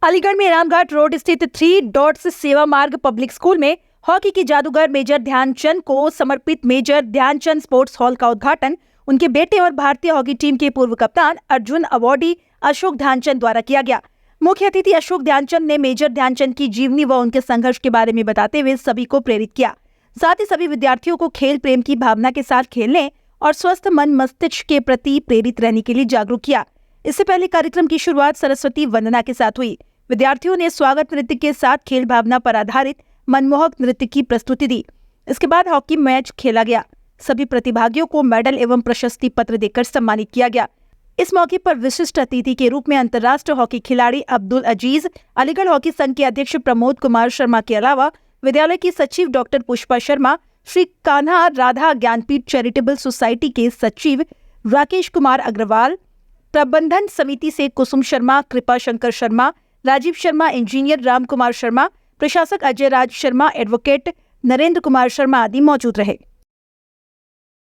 अलीगढ़ में रामघाट रोड स्थित 3 डॉट्स सेवा मार्ग पब्लिक स्कूल में हॉकी के जादूगर मेजर ध्यानचंद को समर्पित मेजर ध्यानचंद स्पोर्ट्स हॉल का उद्घाटन उनके बेटे और भारतीय हॉकी टीम के पूर्व कप्तान अर्जुन अवार्डी अशोक ध्यानचंद द्वारा किया गया। मुख्य अतिथि अशोक ध्यानचंद ने मेजर ध्यानचंद की जीवनी व उनके संघर्ष के बारे में बताते हुए सभी को प्रेरित किया। साथ ही सभी विद्यार्थियों को खेल प्रेम की भावना के साथ खेलने और स्वस्थ मन मस्तिष्क के प्रति प्रेरित रहने के लिए जागरूक किया। इससे पहले कार्यक्रम की शुरुआत सरस्वती वंदना के साथ हुई। विद्यार्थियों ने स्वागत नृत्य के साथ खेल भावना पर आधारित मनमोहक नृत्य की प्रस्तुति दी। इसके बाद हॉकी मैच खेला गया। सभी प्रतिभागियों को मेडल एवं प्रशस्ति पत्र देकर सम्मानित किया गया। इस मौके पर विशिष्ट अतिथि के रूप में अंतर्राष्ट्रीय हॉकी खिलाड़ी अब्दुल अजीज, अलीगढ़ हॉकी संघ के अध्यक्ष प्रमोद कुमार शर्मा के अलावा विद्यालय की सचिव doctor Pushpa Sharma, Shri Kanha Radha Jnanpith charitable society के सचिव राकेश कुमार अग्रवाल, प्रबंधन समिति से कुसुम शर्मा, कृपा शंकर शर्मा, राजीव शर्मा, इंजीनियर राम कुमार शर्मा, प्रशासक अजय राज शर्मा, एडवोकेट नरेंद्र कुमार शर्मा आदि मौजूद रहे।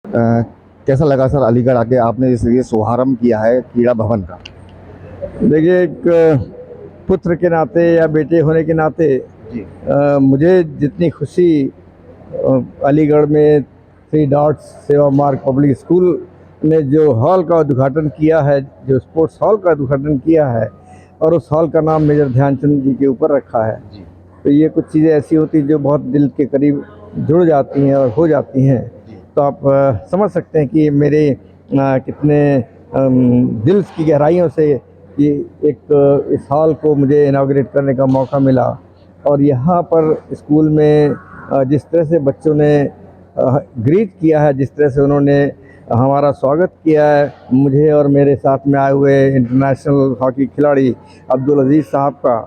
कैसा लगा सर अलीगढ़ आके आपने ये शुभारंभ किया है क्रीड़ा भवन का? देखिए, एक पुत्र के नाते या बेटे होने के नाते मुझे जितनी खुशी अलीगढ़ में 3 डॉट्स सेवा मार्ग पब्लिक स्कूल ने जो हॉल का उद्घाटन किया है, जो स्पोर्ट्स हॉल का उद्घाटन किया है और उस हॉल का नाम मेजर ध्यानचंद जी के ऊपर रखा है, तो ये कुछ चीज़ें ऐसी होती जो बहुत दिल के करीब जुड़ जाती हैं और हो जाती हैं। तो आप समझ सकते हैं कि मेरे कितने दिल की गहराइयों से ये इस हॉल को मुझे इनाग्रेट करने का मौका मिला। और यहाँ पर स्कूल में जिस तरह से बच्चों ने ग्रीट किया है, जिस तरह से उन्होंने हमारा स्वागत किया है, मुझे और मेरे साथ में आए हुए इंटरनेशनल हॉकी खिलाड़ी अब्दुल अजीज साहब का,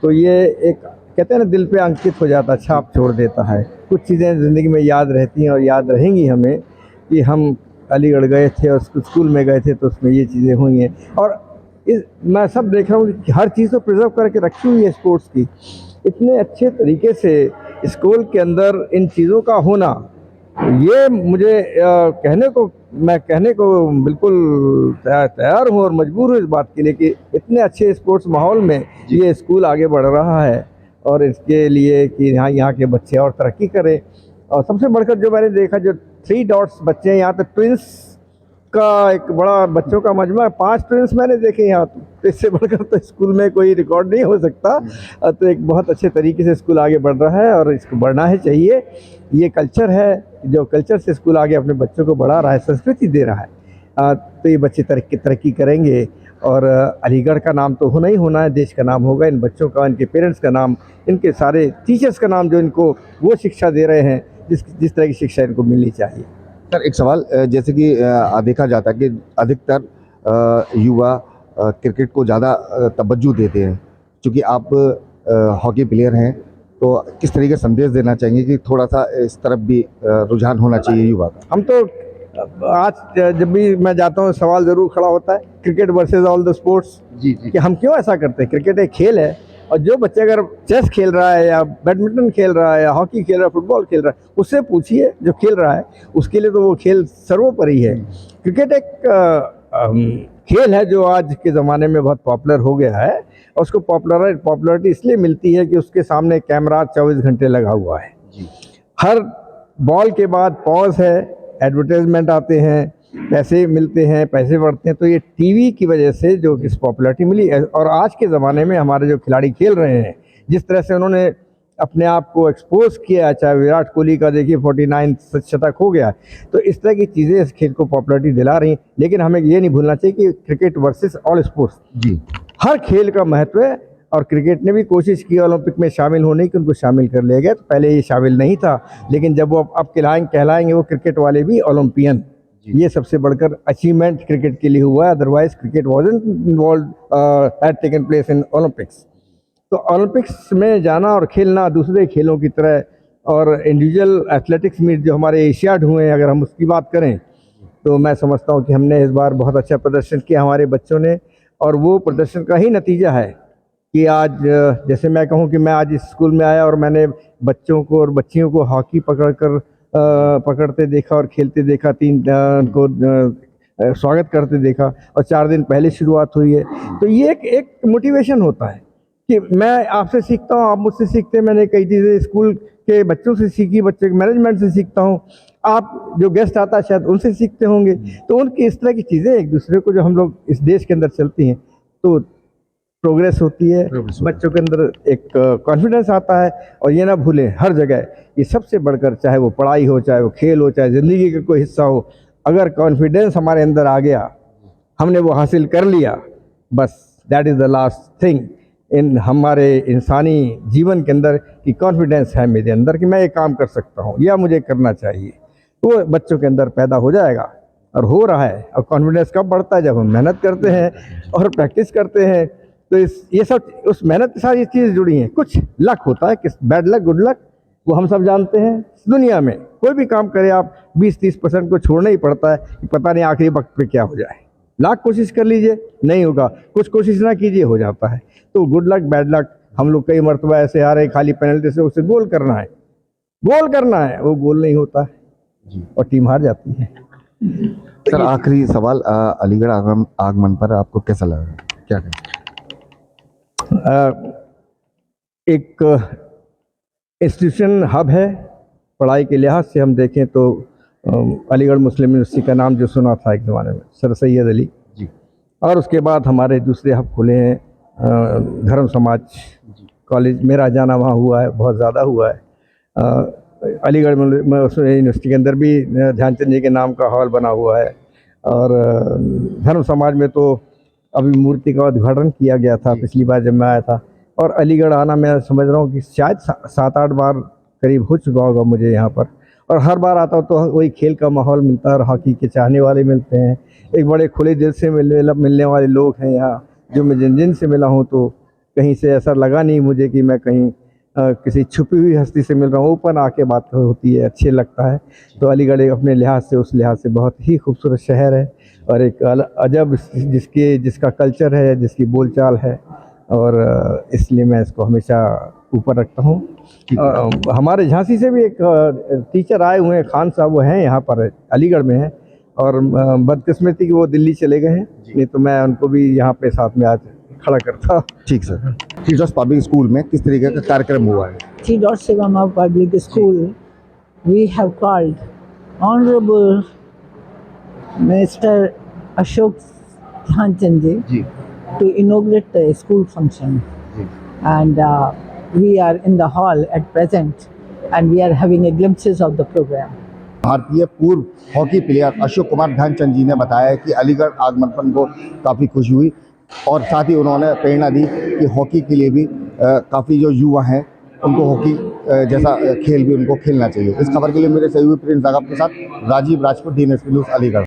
तो ये एक कहते हैं ना, दिल पे अंकित हो जाता, छाप छोड़ देता है। कुछ चीज़ें ज़िंदगी में याद रहती हैं और याद रहेंगी हमें कि हम अलीगढ़ गए थे और स्कूल में गए थे तो उसमें ये चीज़ें हुई हैं। और मैं सब देख रहा हूँ कि हर चीज़ को प्रिजर्व करके रखी हुई है स्पोर्ट्स की, इतने अच्छे तरीके से स्कूल के अंदर इन चीज़ों का होना, ये मुझे मैं कहने को बिल्कुल तैयार हूँ और मजबूर हूँ इस बात के लिए कि इतने अच्छे स्पोर्ट्स माहौल में ये स्कूल आगे बढ़ रहा है और इसके लिए कि यहाँ के बच्चे और तरक्की करें। और सबसे बढ़कर जो मैंने देखा, जो 3 डॉट्स बच्चे हैं यहाँ पे, ट्विंस का एक बड़ा बच्चों का मजमा है, 5 ट्विंस मैंने देखे यहाँ। तो इससे बढ़कर तो स्कूल में कोई रिकॉर्ड नहीं हो सकता। तो एक बहुत अच्छे तरीके से स्कूल आगे बढ़ रहा है और इसको बढ़ना है चाहिए। ये कल्चर है, जो कल्चर से स्कूल आगे अपने बच्चों को बढ़ा रहा है, संस्कृति दे रहा है। तो ये बच्चे तरक्की करेंगे और अलीगढ़ का नाम तो होना ही होना है, देश का नाम होगा, इन बच्चों का, इनके पेरेंट्स का नाम, इनके सारे टीचर्स का नाम, जो इनको वो शिक्षा दे रहे हैं जिस तरह की शिक्षा इनको मिलनी चाहिए। सर एक सवाल, जैसे कि देखा जाता है कि अधिकतर युवा क्रिकेट को ज़्यादा तवज्जो देते हैं, क्योंकि आप हॉकी प्लेयर हैं, तो किस तरीके का संदेश देना चाहेंगे कि थोड़ा सा इस तरफ भी रुझान होना चाहिए युवा का? हम तो आज जब भी मैं जाता हूँ सवाल ज़रूर खड़ा होता है, cricket versus all the sports, कि हम क्यों ऐसा करते हैं। क्रिकेट एक खेल है और जो बच्चे अगर चेस खेल रहा है या बैडमिंटन खेल रहा है या हॉकी खेल रहा है, फुटबॉल खेल रहा है, उससे पूछिए जो खेल रहा है, उसके लिए तो वो खेल सर्वोपरि है। क्रिकेट एक खेल है जो आज के ज़माने में बहुत पॉपुलर हो गया है और उसको पॉपुलरिटी इसलिए मिलती है कि उसके सामने कैमरा 24 घंटे लगा हुआ है। हर बॉल के बाद पॉज है, एडवर्टाइजमेंट आते हैं, पैसे मिलते हैं, पैसे बढ़ते हैं। तो ये टीवी की वजह से जो इस पॉपुलैरिटी मिली है। और आज के ज़माने में हमारे जो खिलाड़ी खेल रहे हैं, जिस तरह से उन्होंने अपने आप को एक्सपोज किया, चाहे विराट कोहली का देखिए 49 शतक हो गया, तो इस तरह की चीज़ें इस खेल को पॉपुलैरिटी दिला रही हैं। लेकिन हमें ये नहीं भूलना चाहिए कि क्रिकेट वर्सेस ऑल स्पोर्ट्स, हर खेल का महत्व है। और क्रिकेट ने भी कोशिश की ओलंपिक में शामिल होने की, उनको शामिल कर लिया गया। तो पहले ये शामिल नहीं था, लेकिन जब वो अब कहलाएंगे वो क्रिकेट वाले भी ओलंपियन। ये सबसे बढ़कर अचीवमेंट क्रिकेट के लिए हुआ है, otherwise cricket wasn't involved had taken place in Olympics. तो ओलंपिक्स में जाना और खेलना दूसरे खेलों की तरह, और इंडिविजुअल एथलेटिक्स मीट जो हमारे एशियाड हुए हैं, अगर हम उसकी बात करें तो मैं समझता हूँ कि हमने इस बार बहुत अच्छा प्रदर्शन किया हमारे बच्चों ने। और वो प्रदर्शन का ही नतीजा है कि आज जैसे मैं कहूँ कि मैं आज इस स्कूल में आया और मैंने बच्चों को और बच्चियों को हॉकी पकड़ते देखा और खेलते देखा, 3 को स्वागत करते देखा, और 4 दिन पहले शुरुआत हुई है। तो ये एक मोटिवेशन होता है कि मैं आपसे सीखता हूँ, आप मुझसे सीखते हैं। मैंने कई चीज़ें स्कूल के बच्चों से सीखी, बच्चे के मैनेजमेंट से सीखता हूँ। आप जो गेस्ट आता है शायद उनसे सीखते होंगे। तो उनकी इस तरह की चीज़ें एक दूसरे को जो हम लोग इस देश के अंदर चलती हैं तो प्रोग्रेस होती है, बच्चों के अंदर एक कॉन्फिडेंस आता है। और ये ना भूलें हर जगह ये सबसे बढ़कर, चाहे वो पढ़ाई हो, चाहे वो खेल हो, चाहे ज़िंदगी का कोई हिस्सा हो, अगर कॉन्फिडेंस हमारे अंदर आ गया, हमने वो हासिल कर लिया, बस that is the last thing in हमारे इंसानी जीवन के अंदर कि कॉन्फिडेंस है मेरे अंदर कि मैं ये काम कर सकता हूँ या मुझे करना चाहिए, तो वो बच्चों के अंदर पैदा हो जाएगा और हो रहा है। और कॉन्फिडेंस कब बढ़ता है? जब हम मेहनत करते हैं और प्रैक्टिस करते हैं। तो ये सब उस मेहनत के साथ ये चीज़ जुड़ी हैं। कुछ लक होता है, किस बैड लक गुड लक, वो हम सब जानते हैं। दुनिया में कोई भी काम करे आप 20-30% को छोड़ना ही पड़ता है कि पता नहीं आखिरी वक्त पे क्या हो जाए। लाख कोशिश कर लीजिए नहीं होगा, कुछ कोशिश ना कीजिए हो जाता है। तो गुड लक बैड लक, हम लोग कई मरतबा ऐसे हारे खाली पेनल्टी से, उसे गोल करना है, वो गोल नहीं होता है और टीम हार जाती है। सर आखिरी सवाल, अलीगढ़ आगमन पर आपको कैसा लगा, क्या कहें? एक इंस्टीट्यूशन हब है। पढ़ाई के लिहाज से हम देखें तो अलीगढ़ मुस्लिम यूनिवर्सिटी का नाम जो सुना था एक ज़माने में, सर सैयद अली जी। और उसके बाद हमारे दूसरे हब खुले हैं, धर्म समाज कॉलेज, मेरा जाना वहाँ हुआ है, बहुत ज़्यादा हुआ है। अलीगढ़ में यूनिवर्सिटी के अंदर भी ध्यानचंद जी के नाम का हॉल बना हुआ है। और धर्म समाज में तो अभी मूर्ति का उद्घाटन किया गया था पिछली बार जब मैं आया था। और अलीगढ़ आना मैं समझ रहा हूँ कि शायद 7-8 बार करीब हो चुका होगा मुझे यहाँ पर। और हर बार आता हूँ तो वही खेल का माहौल मिलता है और हॉकी के चाहने वाले मिलते हैं। एक बड़े खुले दिल से मिलने वाले लोग हैं यहाँ, जो मैं जिन से मिला हूँ तो कहीं से ऐसा लगा नहीं मुझे कि मैं कहीं किसी छुपी हुई हस्ती से मिल रहा हूँ। ओपन आके बात होती है, अच्छे लगता है। तो अलीगढ़ अपने लिहाज से, उस लिहाज से बहुत ही खूबसूरत शहर है और एक अजब जिसका कल्चर है, जिसकी बोलचाल है, और इसलिए मैं इसको हमेशा ऊपर रखता हूँ। हमारे झांसी से भी एक टीचर आए हुए हैं, खान साहब, वो हैं यहाँ पर अलीगढ़ में हैं। और बदकिस्मती कि वो दिल्ली चले गए हैं, नहीं तो मैं उनको भी यहाँ पे साथ में आज खड़ा करता। ठीक sir. Three dots public school में किस तरीके का कार्यक्रम हुआ है? Three Dots Seva Marg Public School, we have called Honorable Mr. Ashok Dhyanchand ji to inaugurate the school function. Ji And we are in the hall at present and we are having a glimpses of the program. भारतीय पूर्व hockey player Ashok Kumar Dhyanchand जी ने बताया कि अलीगढ़ आगमन पर उनको काफ़ी खुशी हुई और साथ ही उन्होंने प्रेरणा दी कि हॉकी के लिए भी काफ़ी जो युवा हैं उनको हॉकी जैसा खेल भी उनको खेलना चाहिए। इस खबर के लिए मेरे सहयोगी प्रिंस दागब के साथ राजीव राजपूत, DNSP न्यूज़, अलीगढ़।